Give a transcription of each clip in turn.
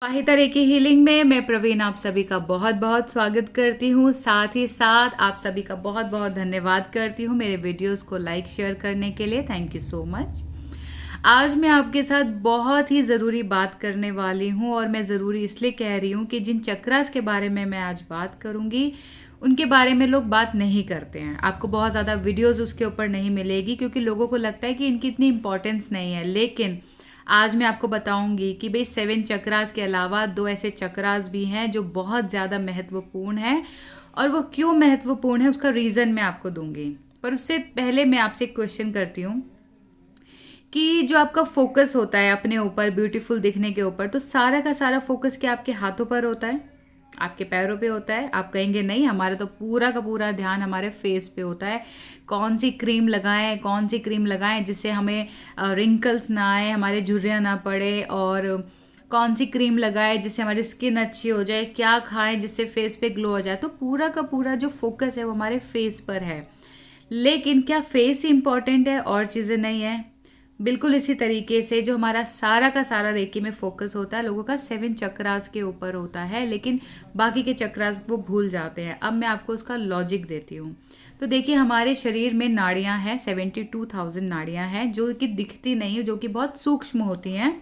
Waheeda recce healing में मैं प्रवीण आप सभी का बहुत बहुत स्वागत करती हूँ। साथ ही साथ आप सभी का बहुत बहुत धन्यवाद करती हूँ मेरे वीडियोस को लाइक शेयर करने के लिए। Thank you so much. आज मैं आपके साथ बहुत ही ज़रूरी बात करने वाली हूँ और मैं ज़रूरी इसलिए कह रही हूँ कि जिन चक्रास के बारे में मैं आज बात करूँगी उनके बारे में लोग बात नहीं करते हैं। आपको बहुत ज़्यादा वीडियोस उसके ऊपर नहीं मिलेगी क्योंकि लोगों को लगता है कि इनकी इतनी इम्पोर्टेंस नहीं है। लेकिन आज मैं आपको बताऊंगी कि भाई 7 चक्रास के अलावा 2 ऐसे चक्रास भी हैं जो बहुत ज़्यादा महत्वपूर्ण हैं और वो क्यों महत्वपूर्ण है उसका रीज़न मैं आपको दूंगी। पर उससे पहले मैं आपसे एक क्वेश्चन करती हूँ कि जो आपका फोकस होता है अपने ऊपर ब्यूटीफुल दिखने के ऊपर, तो सारा का सारा फोकस क्या आपके हाथों पर होता है, आपके पैरों पे होता है? आप कहेंगे नहीं, हमारा तो पूरा का पूरा ध्यान हमारे फेस पे होता है। कौन सी क्रीम लगाएं, कौन सी क्रीम लगाएं जिससे हमें रिंकल्स ना आए, हमारे झुर्रियाँ ना पड़े, और कौन सी क्रीम लगाएं जिससे हमारी स्किन अच्छी हो जाए, क्या खाएं जिससे फेस पे ग्लो आ जाए। तो पूरा का पूरा जो फोकस है वो हमारे फेस पर है। लेकिन क्या फेस ही इंपॉर्टेंट है और चीज़ें नहीं है? बिल्कुल इसी तरीके से जो हमारा सारा का सारा रेकी में फोकस होता है, लोगों का 7 चक्रास के ऊपर होता है, लेकिन बाकी के चक्रास वो भूल जाते हैं। अब मैं आपको उसका लॉजिक देती हूँ। तो देखिए, हमारे शरीर में नाड़ियाँ हैं, 72,000 नाड़ियाँ हैं जो कि दिखती नहीं, जो कि बहुत सूक्ष्म होती हैं।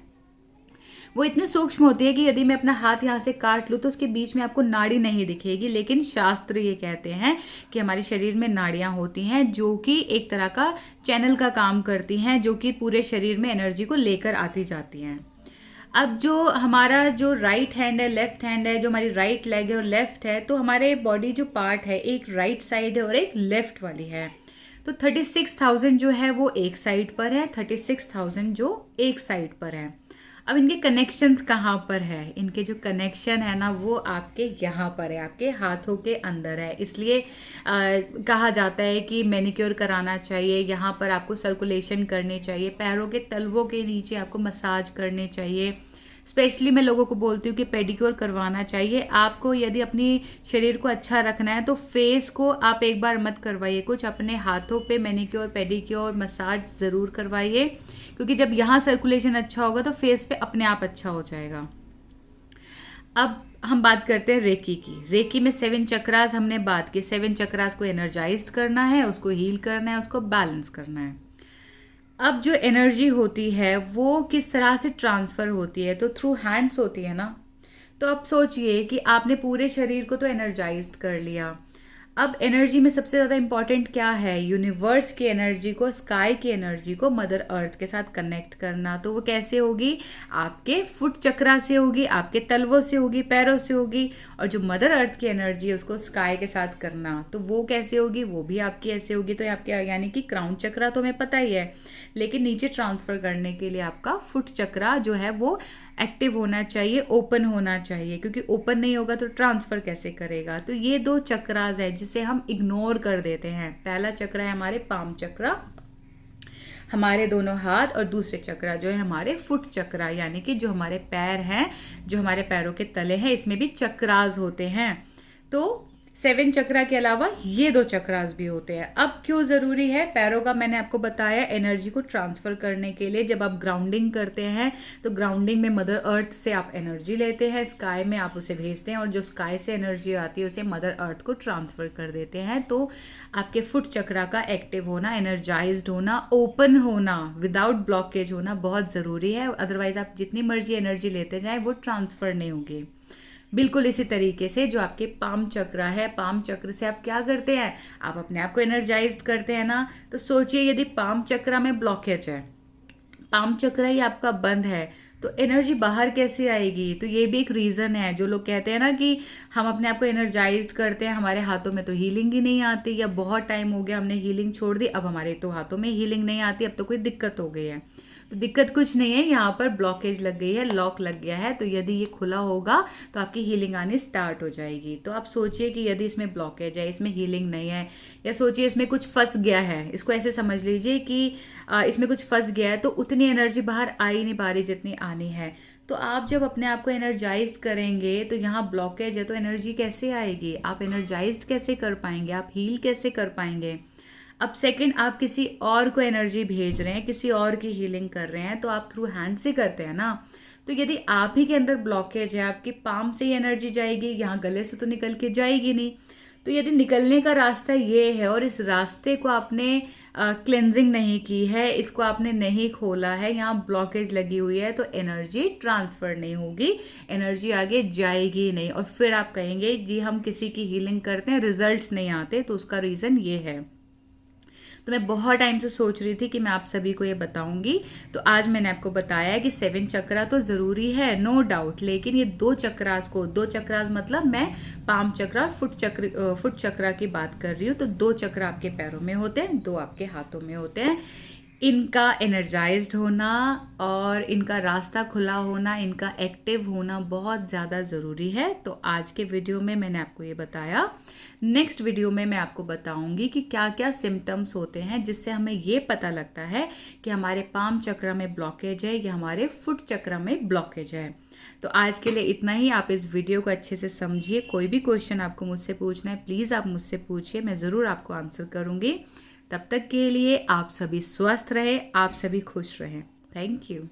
वो इतनी सूक्ष्म होती है कि यदि मैं अपना हाथ यहाँ से काट लूँ तो उसके बीच में आपको नाड़ी नहीं दिखेगी। लेकिन शास्त्र ये कहते हैं कि हमारे शरीर में नाड़ियाँ होती हैं जो कि एक तरह का चैनल का काम करती हैं, जो कि पूरे शरीर में एनर्जी को लेकर आती जाती हैं। अब जो हमारा जो राइट हैंड है, लेफ्ट हैंड है, जो हमारी राइट लेग है और लेफ्ट है, तो हमारे बॉडी जो पार्ट है, एक राइट साइड है और एक लेफ्ट वाली है। तो 36,000 जो है वो एक साइड पर है, 36,000 जो एक साइड पर है। अब इनके कनेक्शंस कहाँ पर है? इनके जो कनेक्शन है ना वो आपके यहाँ पर है, आपके हाथों के अंदर है। इसलिए कहा जाता है कि मैनिक्योर कराना चाहिए, यहाँ पर आपको सर्कुलेशन करनी चाहिए, पैरों के तलवों के नीचे आपको मसाज करनी चाहिए। स्पेशली मैं लोगों को बोलती हूँ कि पेडिक्योर करवाना चाहिए। आपको यदि अपनी शरीर को अच्छा रखना है तो फेस को आप एक बार मत करवाइए, कुछ अपने हाथों पे मैनिक्योर पेडिक्योर मसाज ज़रूर करवाइए, क्योंकि जब यहाँ सर्कुलेशन अच्छा होगा तो फेस पे अपने आप अच्छा हो जाएगा। अब हम बात करते हैं रेकी की। रेकी में 7 चक्रास हमने बात की। 7 चक्रास को एनर्जाइज करना है, उसको हील करना है, उसको बैलेंस करना है। अब जो एनर्जी होती है वो किस तरह से ट्रांसफ़र होती है? तो थ्रू हैंड्स होती है ना। तो अब सोचिए कि आपने पूरे शरीर को तो एनर्जाइज्ड कर लिया। अब एनर्जी में सबसे ज़्यादा इंपॉर्टेंट क्या है? यूनिवर्स की एनर्जी को, स्काई की एनर्जी को मदर अर्थ के साथ कनेक्ट करना। तो वो कैसे होगी? आपके फुट चक्रा से होगी, आपके तलवों से होगी, पैरों से होगी। और जो मदर अर्थ की एनर्जी है उसको स्काई के साथ करना, तो वो कैसे होगी? वो भी आपकी ऐसे होगी। तो आपके यानी कि क्राउन चक्रा तो हमें पता ही है, लेकिन नीचे ट्रांसफ़र करने के लिए आपका फुट चक्रा जो है वो एक्टिव होना चाहिए, ओपन होना चाहिए, क्योंकि ओपन नहीं होगा तो ट्रांसफ़र कैसे करेगा? तो ये 2 चक्रास हैं जिसे हम इग्नोर कर देते हैं। पहला चक्र है हमारे पाम चक्रा, हमारे दोनों हाथ, और दूसरे चक्रा जो है हमारे फुट चक्रा, यानी कि जो हमारे पैर हैं, जो हमारे पैरों के तले हैं, इसमें भी चक्रास होते हैं। तो 7 चक्रा के अलावा ये 2 चक्रास भी होते हैं। अब क्यों ज़रूरी है? पैरों का मैंने आपको बताया, एनर्जी को ट्रांसफ़र करने के लिए। जब आप ग्राउंडिंग करते हैं तो ग्राउंडिंग में मदर अर्थ से आप एनर्जी लेते हैं, स्काई में आप उसे भेजते हैं, और जो स्काई से एनर्जी आती है उसे मदर अर्थ को ट्रांसफ़र कर देते हैं। तो आपके फुट चक्रा का एक्टिव होना, एनर्जाइज्ड होना, ओपन होना, विदाउट ब्लॉकेज होना बहुत ज़रूरी है। अदरवाइज़ आप जितनी मर्जी एनर्जी लेते जाएँ वो ट्रांसफ़र नहीं होगी। बिल्कुल इसी तरीके से जो आपके पाम चक्र है, पाम चक्र से आप क्या करते हैं? आप अपने आप को एनर्जाइज्ड करते हैं ना। तो सोचिए यदि पाम चक्र में ब्लॉकेज है, पाम चक्र ही आपका बंद है, तो एनर्जी बाहर कैसे आएगी? तो ये भी एक रीज़न है। जो लोग कहते हैं ना कि हम अपने आप को एनर्जाइज्ड करते हैं, हमारे हाथों में तो हीलिंग ही नहीं आती, या बहुत टाइम हो गया हमने हीलिंग छोड़ दी, अब हमारे तो हाथों में हीलिंग नहीं आती, अब तो कोई दिक्कत हो गई है। तो दिक्कत कुछ नहीं है, यहाँ पर ब्लॉकेज लग गई है, लॉक लग गया है। तो यदि ये खुला होगा तो आपकी हीलिंग आनी स्टार्ट हो जाएगी। तो आप सोचिए कि यदि इसमें ब्लॉकेज है, इसमें हीलिंग नहीं है, या सोचिए इसमें कुछ फंस गया है, इसको ऐसे समझ लीजिए कि इसमें कुछ फंस गया है, तो उतनी एनर्जी बाहर आ ही नहीं पा रही जितनी आनी है। तो आप जब अपने आप को एनर्जाइज्ड करेंगे तो यहाँ ब्लॉकेज है, तो एनर्जी कैसे आएगी? आप एनर्जाइज्ड कैसे कर पाएंगे? आप हील कैसे कर पाएंगे? अब सेकंड, आप किसी और को एनर्जी भेज रहे हैं, किसी और की हीलिंग कर रहे हैं, तो आप थ्रू हैंड से करते हैं ना। तो यदि आप ही के अंदर ब्लॉकेज है, आपकी पाम से ही एनर्जी जाएगी, यहाँ गले से तो निकल के जाएगी नहीं। तो यदि निकलने का रास्ता ये है और इस रास्ते को आपने क्लेंजिंग नहीं की है, इसको आपने नहीं खोला है, यहाँ ब्लॉकेज लगी हुई है, तो एनर्जी ट्रांसफ़र नहीं होगी, एनर्जी आगे जाएगी नहीं। और फिर आप कहेंगे जी हम किसी की हीलिंग करते हैं, रिजल्ट्स नहीं आते, तो उसका रीज़न ये है। तो मैं बहुत टाइम से सोच रही थी कि मैं आप सभी को ये बताऊंगी, तो आज मैंने आपको बताया है कि 7 चक्रा तो ज़रूरी है, नो डाउट, लेकिन ये 2 चक्रास को, 2 चक्रास मतलब मैं पाम चक्रा, फुट चक्रा की बात कर रही हूँ। तो 2 चक्रा आपके पैरों में होते हैं, 2 आपके हाथों में होते हैं। इनका एनर्जाइज्ड होना और इनका रास्ता खुला होना, इनका एक्टिव होना बहुत ज़्यादा ज़रूरी है। तो आज के वीडियो में मैंने आपको ये बताया। नेक्स्ट वीडियो में मैं आपको बताऊंगी कि क्या क्या सिम्टम्स होते हैं जिससे हमें ये पता लगता है कि हमारे पाम चक्र में ब्लॉकेज है या हमारे फुट चक्र में ब्लॉकेज है। तो आज के लिए इतना ही। आप इस वीडियो को अच्छे से समझिए। कोई भी क्वेश्चन आपको मुझसे पूछना है, प्लीज़ आप मुझसे पूछिए, मैं ज़रूर आपको आंसर करूँगी। तब तक के लिए आप सभी स्वस्थ रहें, आप सभी खुश रहें। Thank you.